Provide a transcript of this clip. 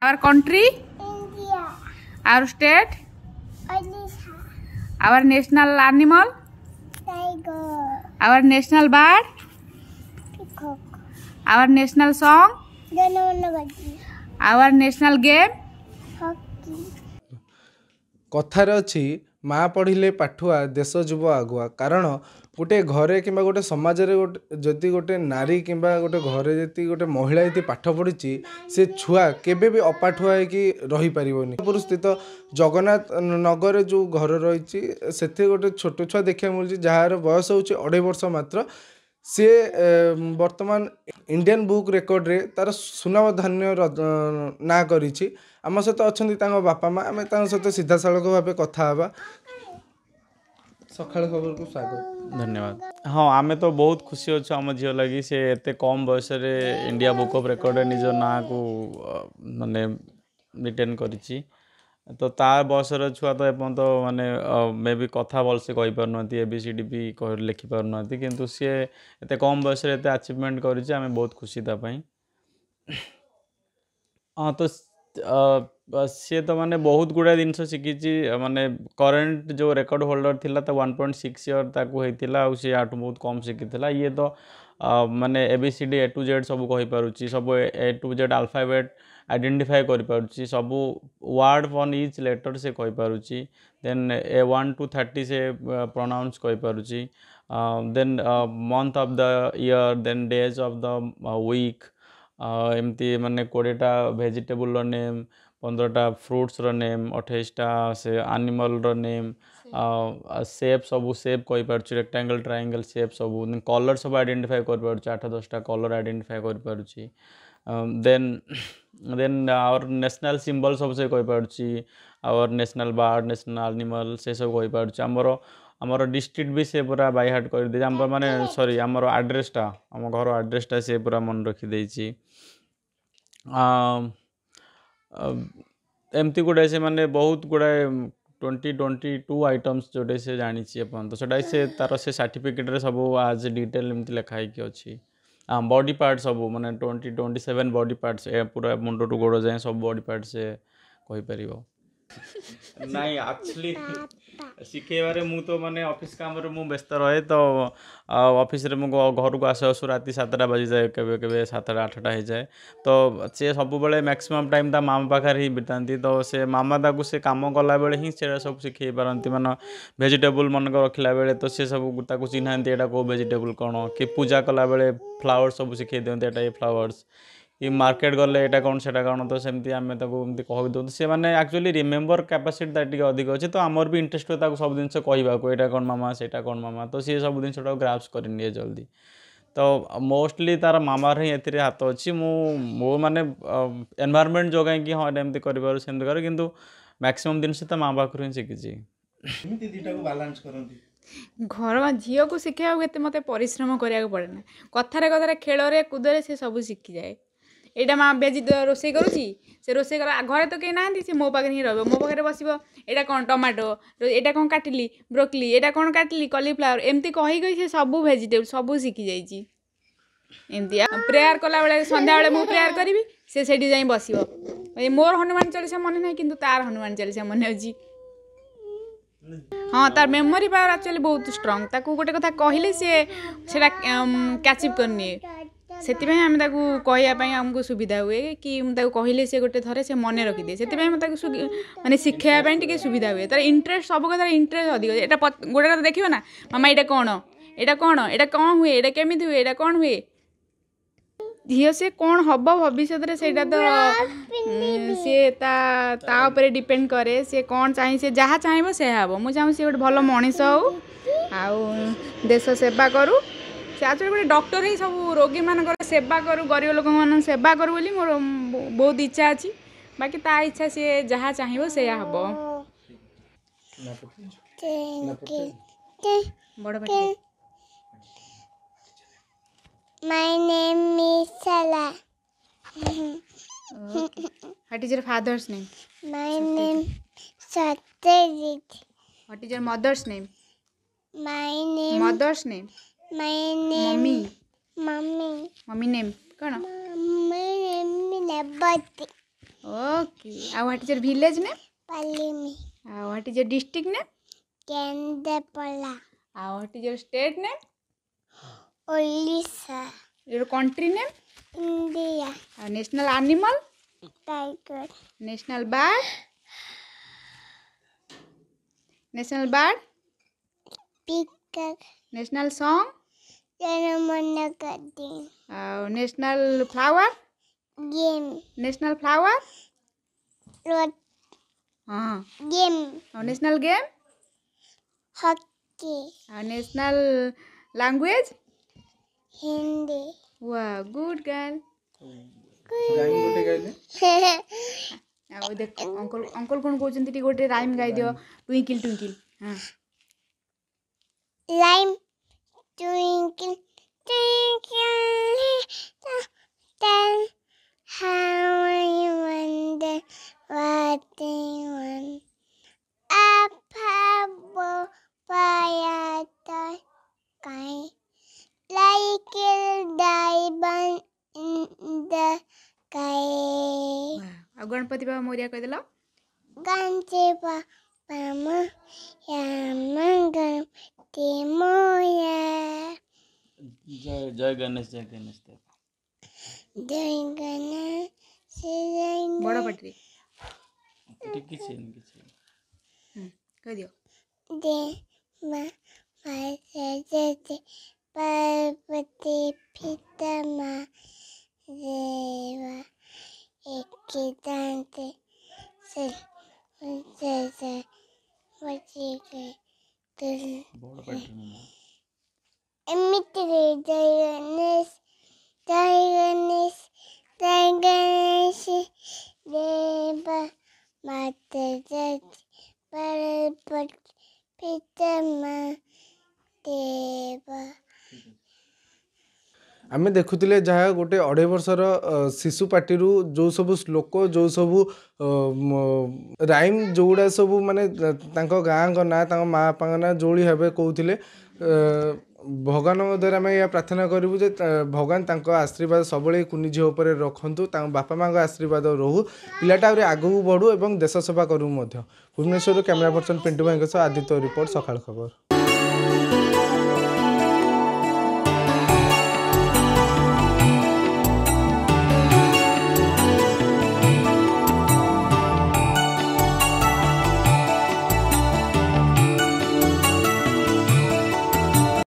Our country, India, our state, Odisha, our national animal, tiger, our national bird, peacock, our national song, Janamanagaddi, our national game. hockey. କଥାରେ ଅଛି ମା ପଢ଼ିଲେ ପାଠୁଆ ଦେଶ ଯୁବ ଆଗୁଆ। କାରଣ ଗୋଟେ ଘରେ କିମ୍ବା ଗୋଟେ ସମାଜରେ ଯଦି ଗୋଟେ ନାରୀ କିମ୍ବା ଗୋଟେ ଘରେ ଯଦି ଗୋଟେ ମହିଳା ଯଦି ପାଠ ପଢ଼ିଛି ସେ ଛୁଆ କେବେ ବି ଅପାଠୁଆ ହେଇକି ରହିପାରିବନି। ସ୍ଥିତ ଜଗନ୍ନାଥ ନଗରରେ ଯେଉଁ ଘର ରହିଛି ସେଥିରେ ଗୋଟେ ଛୋଟ ଛୁଆ ଦେଖିବାକୁ ମିଳୁଛି ଯାହାର ବୟସ ହେଉଛି 2.5 ବର୍ଷ ମାତ୍ର। ସେ ବର୍ତ୍ତମାନ ଇଣ୍ଡିଆନ୍ ବୁକ୍ ରେକର୍ଡ଼ରେ ତାର ସୁନାମଧନ୍ୟ ନାଁ କରିଛି। ଆମ ସହିତ ଅଛନ୍ତି ତାଙ୍କ ବାପା ମା, ଆମେ ତାଙ୍କ ସହିତ ସିଧାସଳଖ ଭାବେ କଥା ହେବା। ସକାଳ ଖବରକୁ ସ୍ୱାଗତ। धन्यवाद। हाँ आम तो बहुत खुशी अच्छे आम झील लगी सी एत कम बयस इंडिया बुक ऑफ रिकॉर्ड निज ना को माने रिटेन करिछि। तो तार बयसर छुआ तो एपन तो माने मे भी कथा भलसे कहि पार नथि, एबीसीडी भी लिखि पार नथि, किंतु सी एत कम बयस एत अचीवमेंट करिछि, आमे बहुत खुशी ता पई। हाँ तो सी तो माने बहुत गुड़ा जिनस शिखी माने करेन्ट जो रेकर्ड होल्डर थिला तो 1.6 ईयर ताकू होइतिला आ सी आठू बहुत कम शिखी। ये तो माने एबीसीडी ए टू जेड सब कहि पारुछि, सब ए टू जेड अल्फाबेट आइडेंटिफाई करि पारुछि, सब वर्ड ऑन ईच लेटर से कहि पारुछि। देन ए 1 to 30 से प्रोनाउंस कहि पारुछि। Then month of the year, then days of the week, एमती माने 20टा वेजिटेबल नेम, 15टा फ्रुट्स नेम, 28टा से एनिमल नेम, शेप सब शेप कहि पारुछि, रेक्टेंगल ट्रायंगल शेप सब, कलर सब आइडेंटिफाई कर पारुछि, 8-10टा कलर आइडेंटिफाई कर पारुछि। देन आवर नेशनल सिंबल सब से कहि पारुछि, our national bird, national animal से सब कहि पारुछि। हमर डिस्ट्रिक्ट भी से पूरा बाय हार्ट कर दे हम माने सॉरी हमर एड्रेसटा, हम घर एड्रेसटा से पूरा मन रखी देछि। एमती गुड़ाए से माने बहुत गुड़ाए 22 आइटम्स जोटे से जानी अपन तो सेटा से तार से सर्टिफिकेट रे सब आज डिटेल एमती लिखाई कि अछि। बॉडी पार्ट सब माने 27 बॉडी पार्ट्स पूरा मुंड टू गोड़ जाए सब बॉडी पार्ट से कहि परिबो। नहीं एक्चुअली शिखेबारे मु तो माने ऑफिस काम रे मु व्यस्त रहे, तो ऑफिस रे मु घर को आसे आसु राति 7टा बजी जाए, केबे केबे 7टा 8टा हो जाए। तो से सब बेले मैक्सिमम टाइम ता मामा पाखर ही बिताती, तो से मामा ताकू से काम कला बेले ही से सब शिखे पारती। मान वेजिटेबल मन रखला बेले तो से सब ताकू चिन्हांती एटा को वेजिटेबल कौन, कि पूजा कला बेले फ्लावर्स सब शिखे दियंती एटा ये फ्लावर्स, कि मार्केट गले एटा कौन सेटा कौन, तो सेमती आमे ताकू एमती कहि दउ। से माने एक्चुअली रिमेंबर कैपेसिटी ता टिके अधिक अछि, तो हमर भी इंटरेस्ट हो ताकू सब जिंस कहबा को एटा कौन मामा सेटा कौन मामा, तो से सब जिंसटा ग्रास्प कर निए जल्दी। तो मोस्टली तार मामार ही एथिरे हाथ अछि। मो माने एनवायरनमेंट जोगाई कि हाँ एमती करिबार सेमती कर, किंतु मैक्सिमम दिन से त माँ पाखरु ही शिखिछि। एमिति दिटा को बैलेंस करंती घर झील को शिखा मत परिश्रम करा पड़े ना, कथारे कथारे खेल कूदे से सब शिखी जाए। एटा माँ बेजी रोसे करुँची, से रोसे घरे तो कहीं ना सी मो पाखे ही रहा, मो पाखे बस एटा कौन टमाटो, एटा कौन काटिली ब्रोकली, एटा कौन काटिली कलीफ्लावर, एमती कही कही से सब वेजिटेबल सब शिखी जाइए। एमती प्रेयर कला बेले संध्या बेले मु प्रेयर करी से जाई बसिबो। मोर हनुमान चालीसा मन ना, किंतु तार हनुमान चालीसा मन अछि। हाँ तार मेमोरी पावर एक्चुअली बहुत स्ट्रांग, ताकू गोटे कथा कहले सेटा कैचअप करनी, से आम कहवाई आमको सुविधा हुए कि कहले से गोटे थरे से मन रखिदे, से माने शिखापी टे सुविधा हुए। तार इंटरेस्ट सब कथार इंटरेस्ट अधिक। एटा गोटे कथा देखियो ना मामा एटा कौन, एटा कौन, एटा कौन हुए, एटा केमिति हुए, एटा कौन हुए, झील से कौन हम भविष्य में से सी ता ऊपर डिपेंड करे, से कौन चाहिए, से जहाँ चाहब से हम। मुझे चाहूँ सी गोटे भल मनीष हो देश सेवा करू, से आज गोटे डॉक्टर ही सब रोगी मान सेवा करू, गरीब लोक मान सेवा करू बोली मोर बहुत इच्छा अच्छी। बाकी ता इच्छा सी जहाँ चाहब से हम। बड़ My name is Salah. What is your father's name? My name Satyajit. What is your mother's name? My name Mother's name? My name Mommy. Mummy. Mommy name कौन? My name is Nabati. Okay. What is your village name? Palimi. What is your district name? Kendapala. What is your state name? Odisha. Your country name? India. National animal? Tiger. National bird? National bird? Peacock. National song? Janamanagadi. National flower? Game. National flower? Rot. Game. National game? Hockey. National language? Hindi. Wow, good girl. Rhyme ଗୋଟେ ଗାଇଲେ देख uncle uncle कौन कहते गोटे rhyme गाई दियो ट्विंकिल ट्विंकिल हाँ Lime. Twinkle. Twinkle. Little how I wonder what they want. Up above by the sky, like a diamond in the sky. आ गणपति बाबा मोरिया कह दिला Gante pama yamangam temoya. जय गणेश देव Dengana sirena. बड़ पटरी କିଛି कह दियो De ma masajate parvati pitama deva ekidante se se vachike tul ବଡ଼ ପାଟିରେ emitri dianis deva matajate parvati pitama deva. ଆମେ ଦେଖୁଥିଲେ ଯାହା ଗୋଟେ 2.5 ବର୍ଷର ଶିଶୁ ପାଟିରୁ ଯେଉଁ ସବୁ ଶ୍ଲୋକ ଯେଉଁ ସବୁ ରାଇମ୍ ଯେଉଁଗୁଡ଼ା ସବୁ ମାନେ ତାଙ୍କ ଗାଁଙ୍କ ନାଁ ତାଙ୍କ ମା ବାପାଙ୍କ ନାଁ ଯୋଉଳି ଭାବେ କହୁଥିଲେ ଭଗବାନଙ୍କ ଦ୍ୱାରା ଆମେ ଏହା ପ୍ରାର୍ଥନା କରିବୁ ଯେ ଭଗବାନ ତାଙ୍କ ଆଶୀର୍ବାଦ ସବୁବେଳେ କୁନି ଝିଅ ଉପରେ ରଖନ୍ତୁ ତାଙ୍କ ବାପା ମାଆଙ୍କ ଆଶୀର୍ବାଦ ରହୁ ପିଲାଟା ଆହୁରି ଆଗକୁ ବଢ଼ୁ ଏବଂ ଦେଶ ସେବା କରୁ ମଧ୍ୟ ଭୁବନେଶ୍ୱରରୁ କ୍ୟାମେରା ପର୍ସନ ପିଣ୍ଟୁ ଭାଇଙ୍କ ସହ ଆଦିତ୍ୟ ରିପୋର୍ଟ ସକାଳ ଖବର।